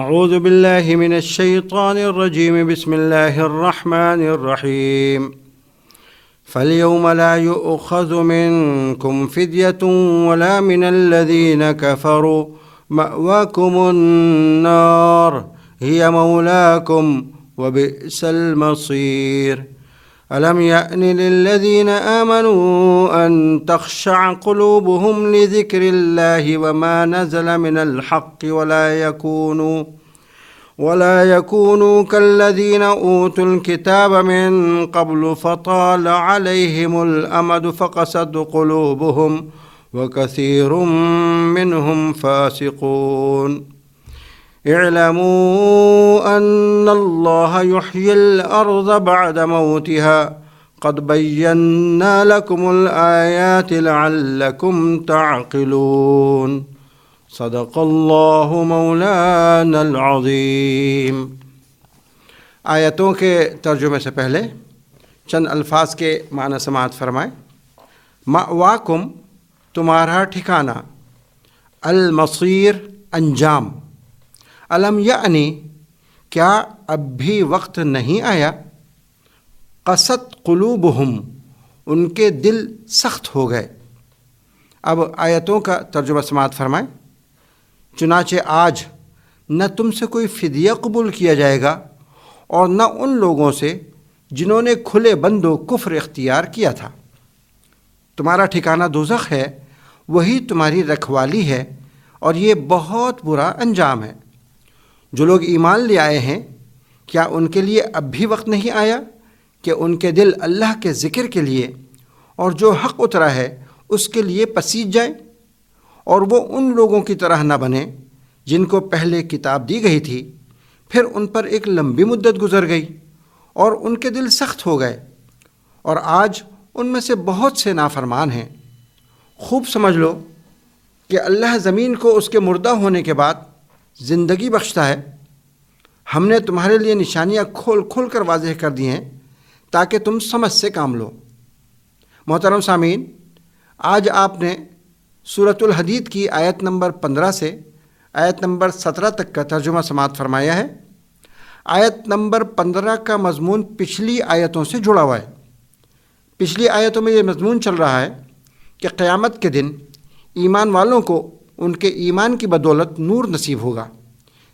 اعوذ باللہ من الشیطان الرجیم بسم اللہ الرحمن الرحیم فاليوم لا يؤخذ منكم فدية ولا من الذين كفروا مأواكم النار هي مولاكم وبئس المصير ألم يأن للذين آمنوا أن تخشع قلوبهم لذكر الله وما نزل من الحق ولا يكونوا كالذين أوتوا الكتاب من قبل فطال عليهم الأمد فقست قلوبهم وكثير منهم فاسقون اعلموا أن الله يحيي الأرض بعد موتها قد بينا لكم الآيات لعلكم تعقلون صدق اللہ مولانا العظیم۔ آیتوں کے ترجمے سے پہلے چند الفاظ کے معنی سماعت فرمائیں۔ مأواکم تمہارا ٹھکانہ، المصیر انجام، الم یعنی کیا اب بھی وقت نہیں آیا، قست قلوبہم ان کے دل سخت ہو گئے۔ اب آیتوں کا ترجمہ سماعت فرمائیں۔ چنانچہ آج نہ تم سے کوئی فدیہ قبول کیا جائے گا اور نہ ان لوگوں سے جنہوں نے کھلے بند و کفر اختیار کیا تھا۔ تمہارا ٹھکانہ دوزخ ہے، وہی تمہاری رکھوالی ہے، اور یہ بہت برا انجام ہے۔ جو لوگ ایمان لے آئے ہیں، کیا ان کے لیے اب بھی وقت نہیں آیا کہ ان کے دل اللہ کے ذکر کے لیے اور جو حق اترا ہے اس کے لیے پسیج جائیں، اور وہ ان لوگوں کی طرح نہ بنے جن کو پہلے کتاب دی گئی تھی، پھر ان پر ایک لمبی مدت گزر گئی اور ان کے دل سخت ہو گئے، اور آج ان میں سے بہت سے نافرمان ہیں۔ خوب سمجھ لو کہ اللہ زمین کو اس کے مردہ ہونے کے بعد زندگی بخشتا ہے۔ ہم نے تمہارے لیے نشانیاں کھول کھول کر واضح کر دی ہیں تاکہ تم سمجھ سے کام لو۔ محترم سامعین، آج آپ نے سورۃ الحدید کی آیت نمبر 15 سے آیت نمبر 17 تک کا ترجمہ سماعت فرمایا ہے۔ آیت نمبر 15 کا مضمون پچھلی آیتوں سے جڑا ہوا ہے۔ پچھلی آیتوں میں یہ مضمون چل رہا ہے کہ قیامت کے دن ایمان والوں کو ان کے ایمان کی بدولت نور نصیب ہوگا،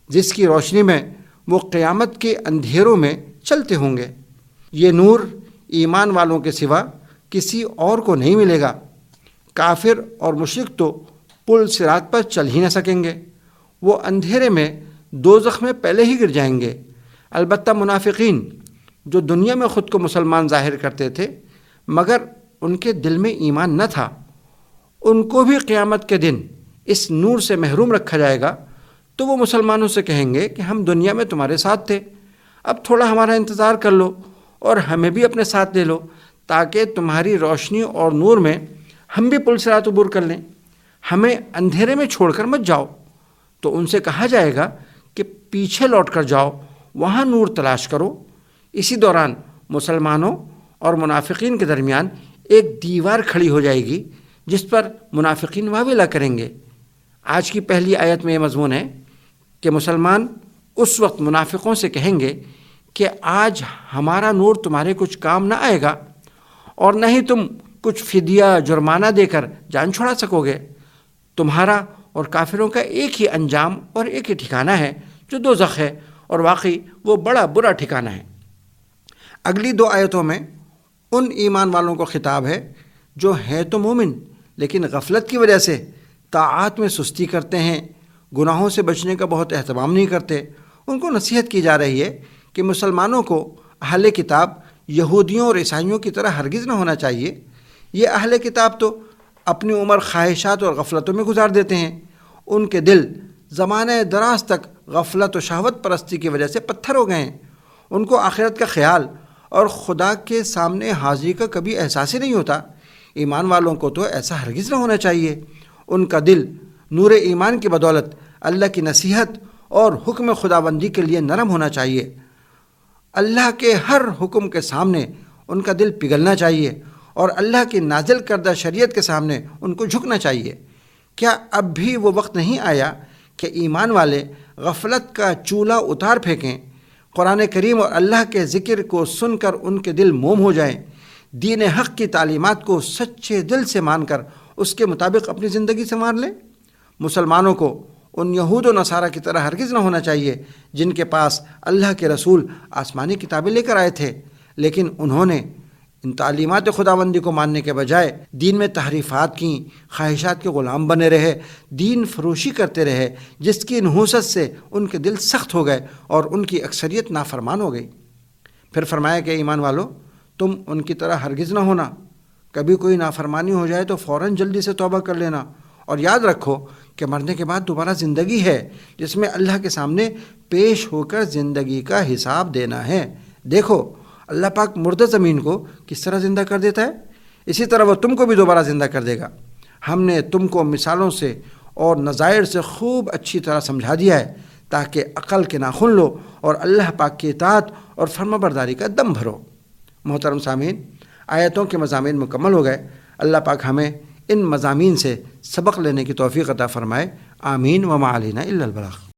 جس کی روشنی میں وہ قیامت کے اندھیروں میں چلتے ہوں گے۔ یہ نور ایمان والوں کے سوا کسی اور کو نہیں ملے گا۔ کافر اور مشرک تو پل صراط پر چل ہی نہ سکیں گے، وہ اندھیرے میں دوزخ میں پہلے ہی گر جائیں گے۔ البتہ منافقین جو دنیا میں خود کو مسلمان ظاہر کرتے تھے مگر ان کے دل میں ایمان نہ تھا، ان کو بھی قیامت کے دن اس نور سے محروم رکھا جائے گا، تو وہ مسلمانوں سے کہیں گے کہ ہم دنیا میں تمہارے ساتھ تھے، اب تھوڑا ہمارا انتظار کر لو اور ہمیں بھی اپنے ساتھ لے لو تاکہ تمہاری روشنی اور نور میں ہم بھی پل صراط عبور کر لیں، ہمیں اندھیرے میں چھوڑ کر مت جاؤ۔ تو ان سے کہا جائے گا کہ پیچھے لوٹ کر جاؤ، وہاں نور تلاش کرو۔ اسی دوران مسلمانوں اور منافقین کے درمیان ایک دیوار کھڑی ہو جائے گی جس پر منافقین واویلا کریں گے۔ آج کی پہلی آیت میں یہ مضمون ہے کہ مسلمان اس وقت منافقوں سے کہیں گے کہ آج ہمارا نور تمہارے کچھ کام نہ آئے گا، اور نہ ہی تم کچھ فدیہ جرمانہ دے کر جان چھڑا سکو گے۔ تمہارا اور کافروں کا ایک ہی انجام اور ایک ہی ٹھکانہ ہے جو دوزخ ہے، اور واقعی وہ بڑا برا ٹھکانہ ہے۔ اگلی دو آیتوں میں ان ایمان والوں کو خطاب ہے جو ہیں تو مومن لیکن غفلت کی وجہ سے طاعات میں سستی کرتے ہیں، گناہوں سے بچنے کا بہت اہتمام نہیں کرتے۔ ان کو نصیحت کی جا رہی ہے کہ مسلمانوں کو اہل کتاب یہودیوں اور عیسائیوں کی طرح ہرگز نہ ہونا چاہیے۔ یہ اہل کتاب تو اپنی عمر خواہشات اور غفلتوں میں گزار دیتے ہیں، ان کے دل زمانہ دراز تک غفلت و شہوت پرستی کی وجہ سے پتھر ہو گئے ہیں۔ ان کو آخرت کا خیال اور خدا کے سامنے حاضری کا کبھی احساس ہی نہیں ہوتا۔ ایمان والوں کو تو ایسا ہرگز نہ ہونا چاہیے۔ ان کا دل نور ایمان کی بدولت اللہ کی نصیحت اور حکم خداوندی کے لیے نرم ہونا چاہیے۔ اللہ کے ہر حکم کے سامنے ان کا دل پگھلنا چاہیے، اور اللہ کی نازل کردہ شریعت کے سامنے ان کو جھکنا چاہیے۔ کیا اب بھی وہ وقت نہیں آیا کہ ایمان والے غفلت کا چولہا اتار پھینکیں، قرآن کریم اور اللہ کے ذکر کو سن کر ان کے دل موم ہو جائیں، دین حق کی تعلیمات کو سچے دل سے مان کر اس کے مطابق اپنی زندگی سنوار لیں۔ مسلمانوں کو ان یہود و نصارہ کی طرح ہرگز نہ ہونا چاہیے جن کے پاس اللہ کے رسول آسمانی کتابیں لے کر آئے تھے، لیکن انہوں نے ان تعلیمات خداوندی کو ماننے کے بجائے دین میں تحریفات کیں، خواہشات کے غلام بنے رہے، دین فروشی کرتے رہے، جس کی نحوست سے ان کے دل سخت ہو گئے اور ان کی اکثریت نافرمان ہو گئی۔ پھر فرمایا کہ ایمان والو، تم ان کی طرح ہرگز نہ ہونا، کبھی کوئی نافرمانی ہو جائے تو فوراً جلدی سے توبہ کر لینا، اور یاد رکھو کہ مرنے کے بعد دوبارہ زندگی ہے جس میں اللہ کے سامنے پیش ہو کر زندگی کا حساب دینا ہے۔ دیکھو اللہ پاک مردہ زمین کو کس طرح زندہ کر دیتا ہے، اسی طرح وہ تم کو بھی دوبارہ زندہ کر دے گا۔ ہم نے تم کو مثالوں سے اور نظائر سے خوب اچھی طرح سمجھا دیا ہے تاکہ عقل کے ناخن لو اور اللہ پاک کی اطاعت اور فرما برداری کا دم بھرو۔ محترم سامعین، آیتوں کے مضامین مکمل ہو گئے۔ اللہ پاک ہمیں ان مضامین سے سبق لینے کی توفیق عطا فرمائے۔ آمین۔ وما علینا الا البلاغ۔